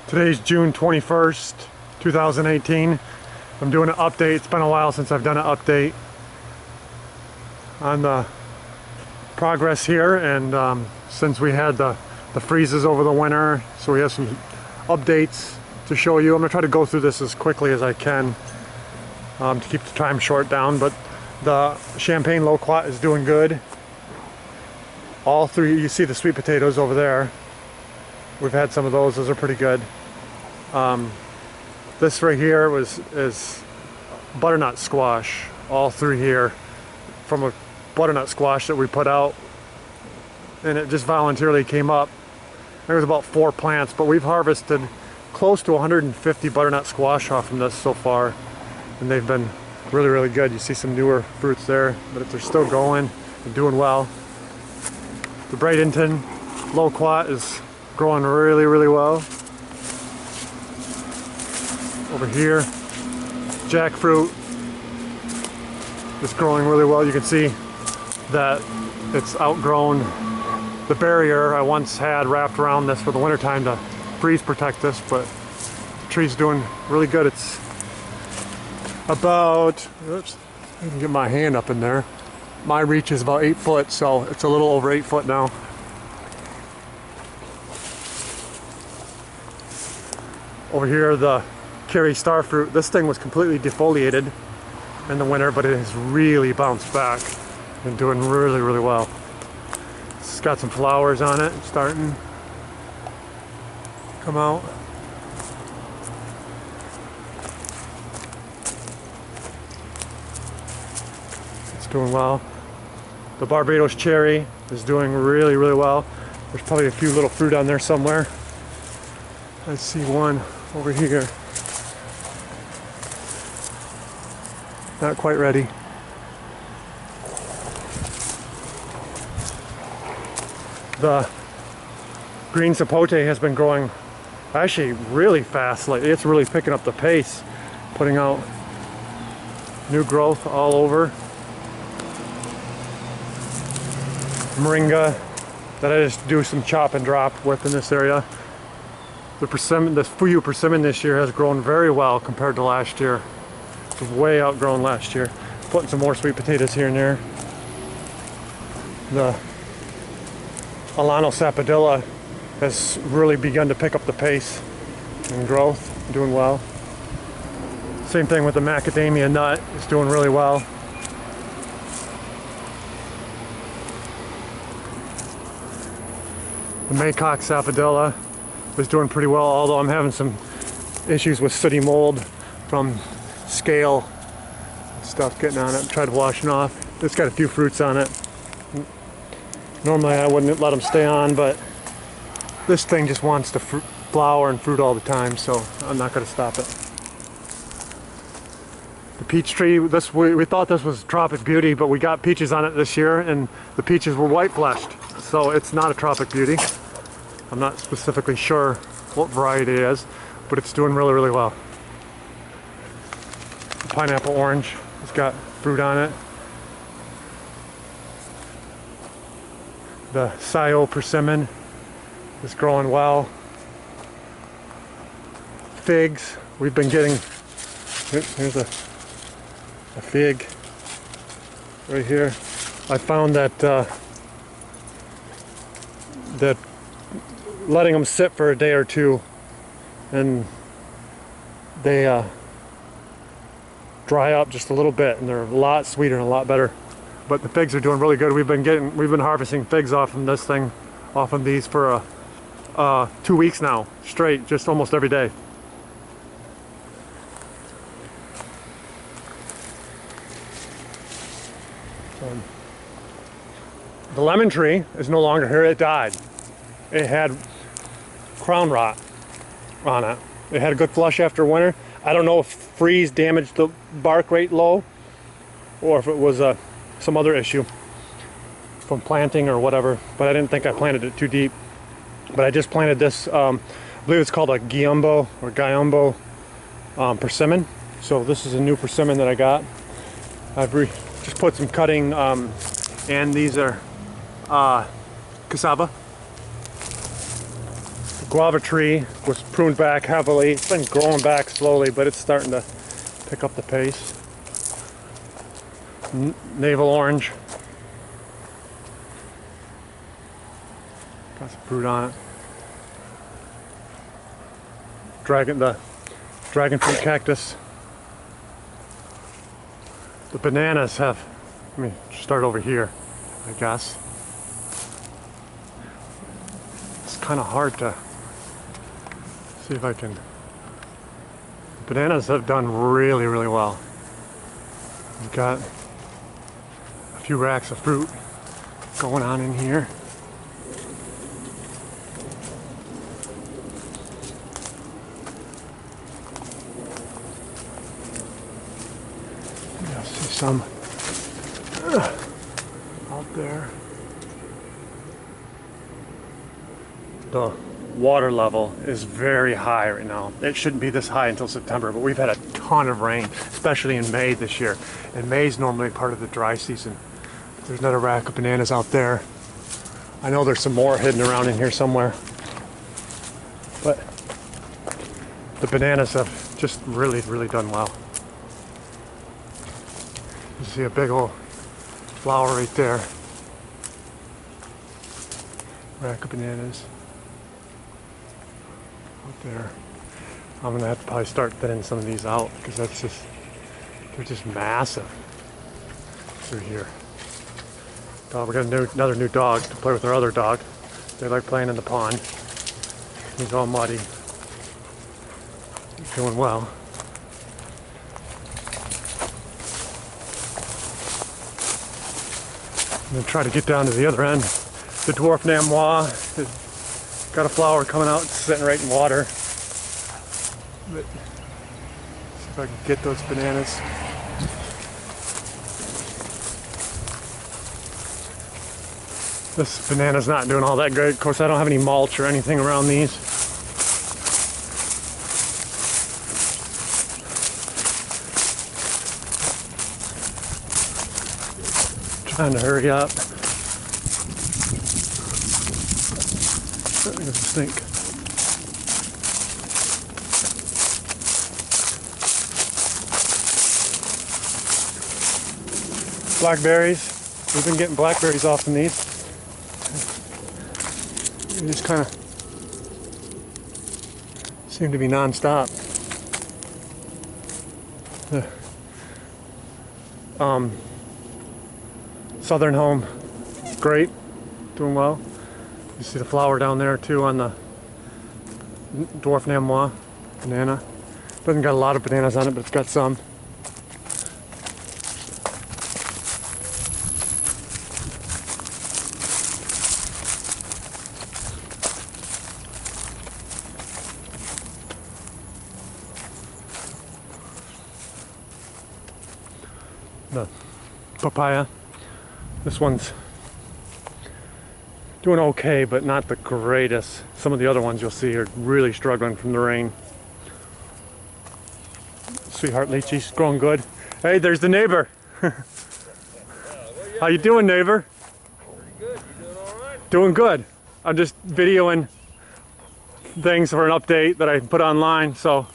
Today's June 21st, 2018. I'm doing an update. It's been a while since I've done an update on the progress here, and since we had the freezes over the winter, so we have some updates to show you. I'm going to try to go through this as quickly as I can to keep the time short down, but the champagne loquat is doing good. All three, you see the sweet potatoes over there. We've had some of those are pretty good. This right here is butternut squash, all through here, from a butternut squash that we put out, and it just voluntarily came up. There was about 4 plants, but we've harvested close to 150 butternut squash off from this so far, and they've been really good. You see some newer fruits there, but they're still going and doing well. The Bradenton loquat is growing really well. Over here, jackfruit is growing really well. You can see that it's outgrown the barrier I once had wrapped around this for the wintertime to freeze protect this, but the tree's doing really good. It's about, oops, I can get my hand up in there. My reach is about 8 foot, so it's a little over 8 foot now. Over here, the Kerry starfruit. This thing was completely defoliated in the winter, but it has really bounced back and doing really well. It's got some flowers on it, starting to come out. It's doing well. The Barbados cherry is doing really well. There's probably a few little fruit on there somewhere. Let's see one over here. Not quite ready. The green sapote has been growing actually really fast lately. It's really picking up the pace, putting out new growth all over. Moringa that I just do some chop and drop with in this area. The persimmon, the Fuyu persimmon this year has grown very well compared to last year. It was way outgrown last year. Putting some more sweet potatoes here and there. The Alano sapodilla has really begun to pick up the pace and growth, doing well. Same thing with the macadamia nut, it's doing really well. The Maycock sapodilla is doing pretty well, although I'm having some issues with sooty mold from scale stuff getting on it. Tried washing off. It's got a few fruits on it. Normally I wouldn't let them stay on, but this thing just wants to flower and fruit all the time, so I'm not going to stop it. The peach tree, we thought this was Tropic Beauty, but we got peaches on it this year, and the peaches were white fleshed, so it's not a Tropic Beauty. I'm not specifically sure what variety it is, but it's doing really well. The pineapple orange has got fruit on it. The Sayo persimmon is growing well. Figs, we've been getting, here's a fig right here. I found that that letting them sit for a day or two and they dry up just a little bit, and they're a lot sweeter and a lot better. But the figs are doing really good. We've been harvesting figs off of this thing, off of these for 2 weeks now straight, just almost every day. The lemon tree is no longer here. It died. It had crown rot on it. It had a good flush after winter. I don't know if freeze damaged the bark rate low or if it was some other issue from planting or whatever, but I didn't think I planted it too deep. But I just planted this, I believe it's called a Giombo or Giombo persimmon. So this is a new persimmon that I got. I've just put some cutting, and these are cassava. The guava tree was pruned back heavily. It's been growing back slowly, but it's starting to pick up the pace. Navel orange. Got some fruit on it. The dragon fruit cactus. The bananas have, let me start over here, I guess. It's kind of hard to see if I can. The bananas have done really, really well. We've got a few racks of fruit going on in here. I see some out there. The water level is very high right now. It shouldn't be this high until September, but we've had a ton of rain, especially in May this year. And May is normally part of the dry season. There's another rack of bananas out there. I know there's some more hidden around in here somewhere. But the bananas have just really, really done well. You see a big old flower right there. Rack of bananas. Out there. I'm gonna have to probably start thinning some of these out because they're just massive through here. We got another new dog to play with our other dog. They like playing in the pond. He's all muddy. He's doing well. I'm gonna try to get down to the other end. The dwarf namois has got a flower coming out, sitting right in water. But see if I can get those bananas. This banana's not doing all that great. Of course, I don't have any mulch or anything around these. Trying to hurry up. That doesn't stink. Blackberries. We've been getting blackberries off in these. They just kind of seem to be non-stop. The Southern Home, great, doing well. You see the flower down there too on the dwarf namois banana. Doesn't got a lot of bananas on it, but it's got some. The papaya, this one's doing okay, but not the greatest. Some of the other ones you'll see are really struggling from the rain. Sweetheart lychee's growing good. Hey, there's the neighbor. How you doing, neighbor? Pretty good. You doing all right? Doing good. I'm just videoing things for an update that I put online, so.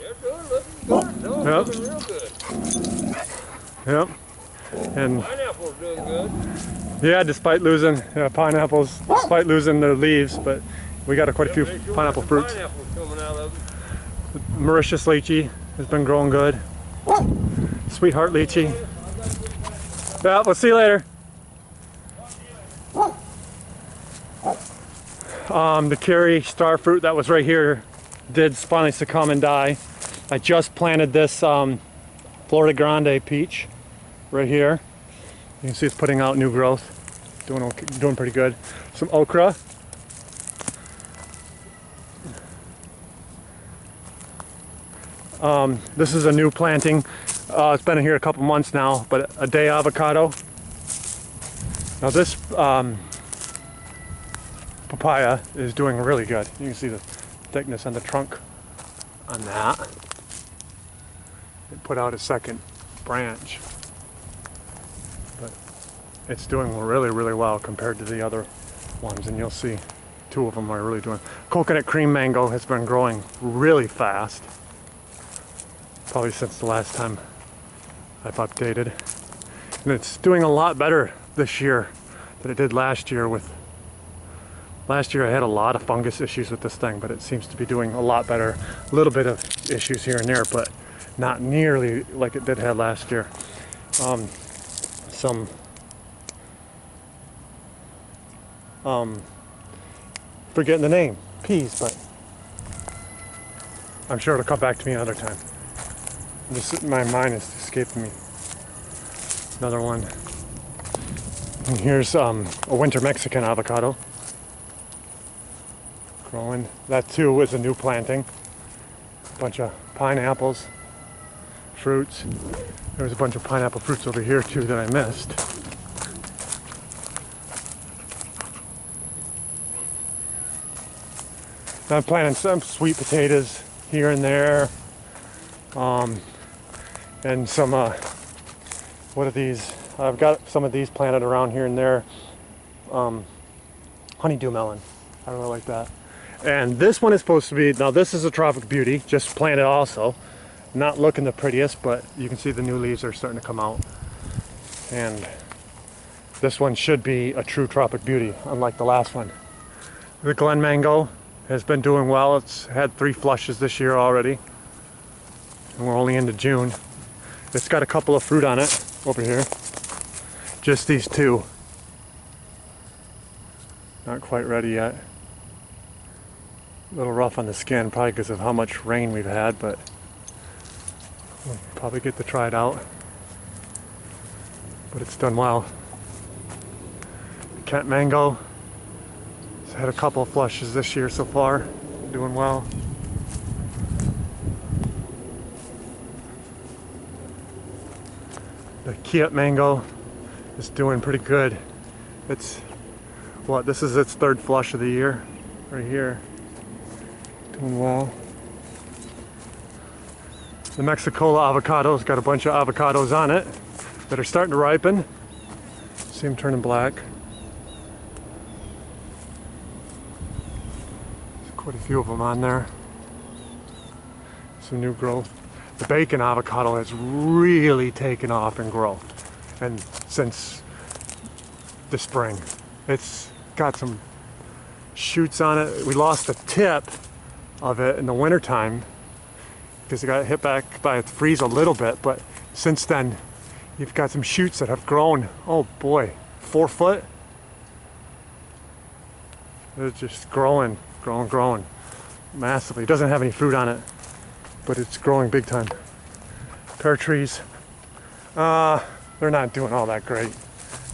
You're doing looking good. No, Yep. looking real good. Yep. And Pineapple's doing good. yeah, despite losing pineapples, despite losing their leaves, but we got quite a few They sure pineapple got some fruits. Pineapples coming out of them. Mauritius lychee has been growing good. Sweetheart lychee. Yeah, we'll see you later. The Kerry star fruit that was right here did finally succumb and die. I just planted this Florida Grande peach right here. You can see it's putting out new growth. Doing okay, doing pretty good. Some okra. This is a new planting. It's been here a couple months now, but a day avocado. Now this papaya is doing really good. You can see the thickness on the trunk on that. It put out a second branch, but it's doing really, really well compared to the other ones, and you'll see two of them are really doing. Coconut cream mango has been growing really fast. Probably since the last time I've updated. And it's doing a lot better this year than it did last year. Last year I had a lot of fungus issues with this thing, but it seems to be doing a lot better. A little bit of issues here and there, but not nearly like it did have last year. Forgetting the name, peas, but I'm sure it'll come back to me another time. My mind is escaping me. Another one. And here's a winter Mexican avocado. Growing. That too is a new planting. A bunch of pineapples, fruits. There was a bunch of pineapple fruits over here too that I missed. I'm planting some sweet potatoes here and there. And some, what are these? I've got some of these planted around here and there. Honeydew melon. I really like that. And this one is supposed to be, now this is a tropic beauty, just planted also. Not looking the prettiest, but you can see the new leaves are starting to come out. And this one should be a true tropic beauty, unlike the last one. The Glen mango has been doing well. It's had 3 flushes this year already. And we're only into June. It's got a couple of fruit on it over here. Just these 2. Not quite ready yet. A little rough on the skin, probably because of how much rain we've had, but we'll probably get to try it out. But it's done well. Kent mango. It's had a couple of flushes this year so far. Doing well. The Kiat mango is doing pretty good. It's, what, this is its 3rd flush of the year, right here. Doing well. The Mexicola avocado's got a bunch of avocados on it that are starting to ripen. See them turning black. There's quite a few of them on there. Some new growth. The bacon avocado has really taken off in growth, and since the spring. It's got some shoots on it. We lost the tip of it in the wintertime because it got hit back by a freeze a little bit, but since then you've got some shoots that have grown, oh boy, 4 foot. They're just growing massively. It doesn't have any fruit on it, but it's growing big time. Pear trees, they're not doing all that great.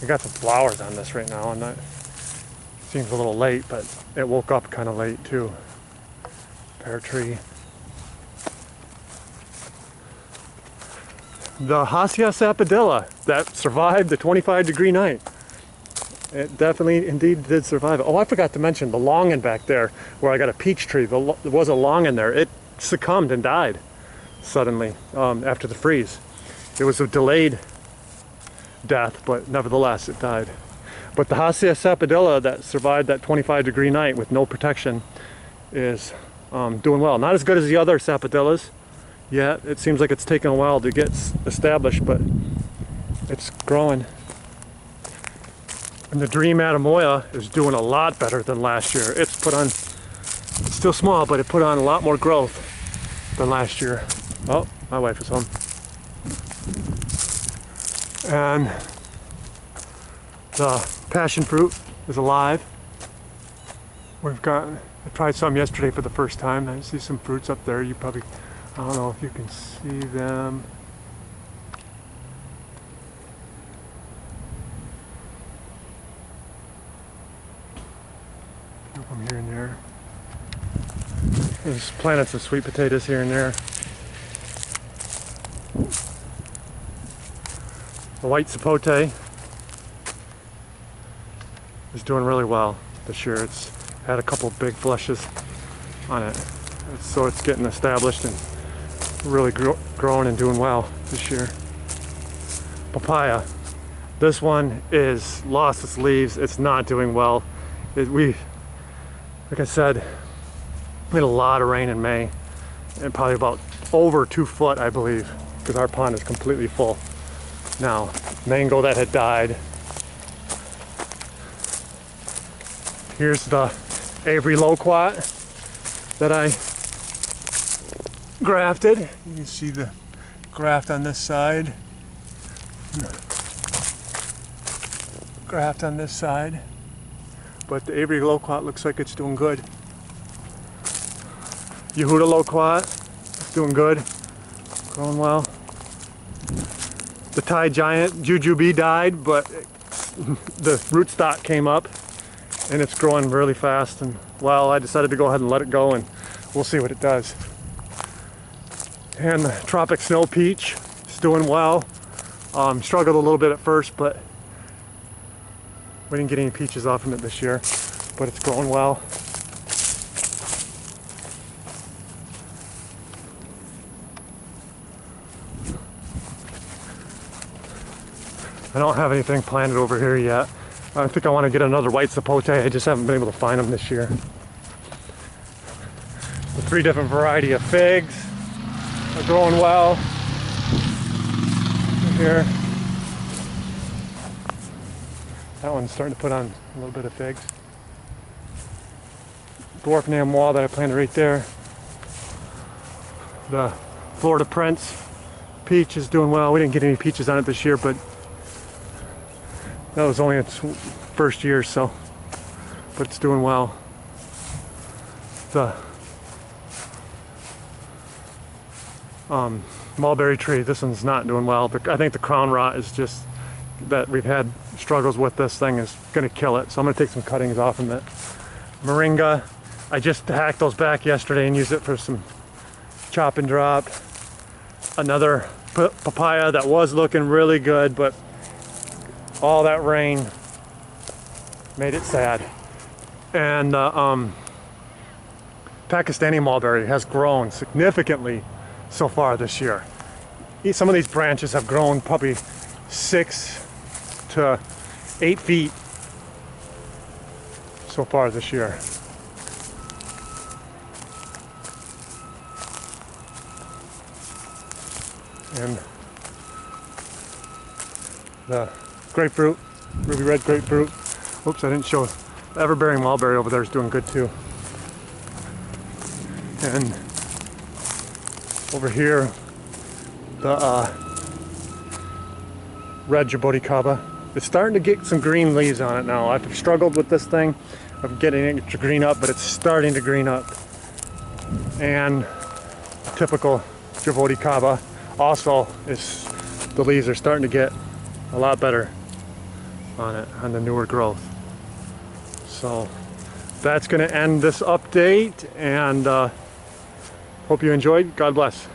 We got some flowers on this right now, and that seems a little late, but it woke up kind of late too. Pear tree. The Hacia sapodilla that survived the 25-degree night. It definitely, indeed, did survive. Oh, I forgot to mention the longan back there, where I got a peach tree. There was a longan there. It succumbed and died suddenly after the freeze. It was a delayed death, but nevertheless, it died. But the Hacia sapodilla that survived that 25-degree night with no protection is doing well. Not as good as the other sapodillas yet. It seems like it's taken a while to get established, but it's growing. And the Dream Adamoya is doing a lot better than last year. It's still small, but it put on a lot more growth than last year. Oh, my wife is home. And the passion fruit is alive. I tried some yesterday for the first time. I see some fruits up there. You probably, I don't know if you can see them. From here and there. There's planted some sweet potatoes here and there. The white sapote is doing really well this year. It's had a couple big flushes on it, so it's getting established and really growing and doing well this year. Papaya. This one is lost its leaves. It's not doing well. Like I said, we had a lot of rain in May, and probably about over 2 foot, I believe, because our pond is completely full now. Mango that had died. Here's the Avery loquat that I grafted. You can see the graft on this side. Graft on this side. But the Avery loquat looks like it's doing good. Yehuda loquat, it's doing good. Growing well. The Thai giant Jujube died, but the rootstock came up and it's growing really fast. And well, I decided to go ahead and let it go, and we'll see what it does. And the tropic snow peach is doing well. Struggled a little bit at first, but we didn't get any peaches off of it this year, but it's growing well. I don't have anything planted over here yet. I think I want to get another white sapote. I just haven't been able to find them this year. The 3 different variety of figs are growing well. Here. That one's starting to put on a little bit of figs. Dwarf Nam Wall that I planted right there. The Florida Prince peach is doing well. We didn't get any peaches on it this year, but that was only its first year, so, but it's doing well. The mulberry tree, this one's not doing well. I think the crown rot is just, that we've had struggles with this thing, is going to kill it. So I'm going to take some cuttings off of it. Moringa, I just hacked those back yesterday and used it for some chop and drop. Another papaya that was looking really good, but all that rain made it sad. And Pakistani mulberry has grown significantly so far this year. Some of these branches have grown probably 6 to 8 feet so far this year. And the grapefruit, ruby red grapefruit. Oops, I didn't show. The everbearing mulberry over there is doing good too. And over here, the red jaboticaba. It's starting to get some green leaves on it now. I've struggled with this thing of getting it to green up, but it's starting to green up. And typical jaboticaba also is, the leaves are starting to get a lot better on it, on the newer growth. So that's going to end this update, and hope you enjoyed. God bless.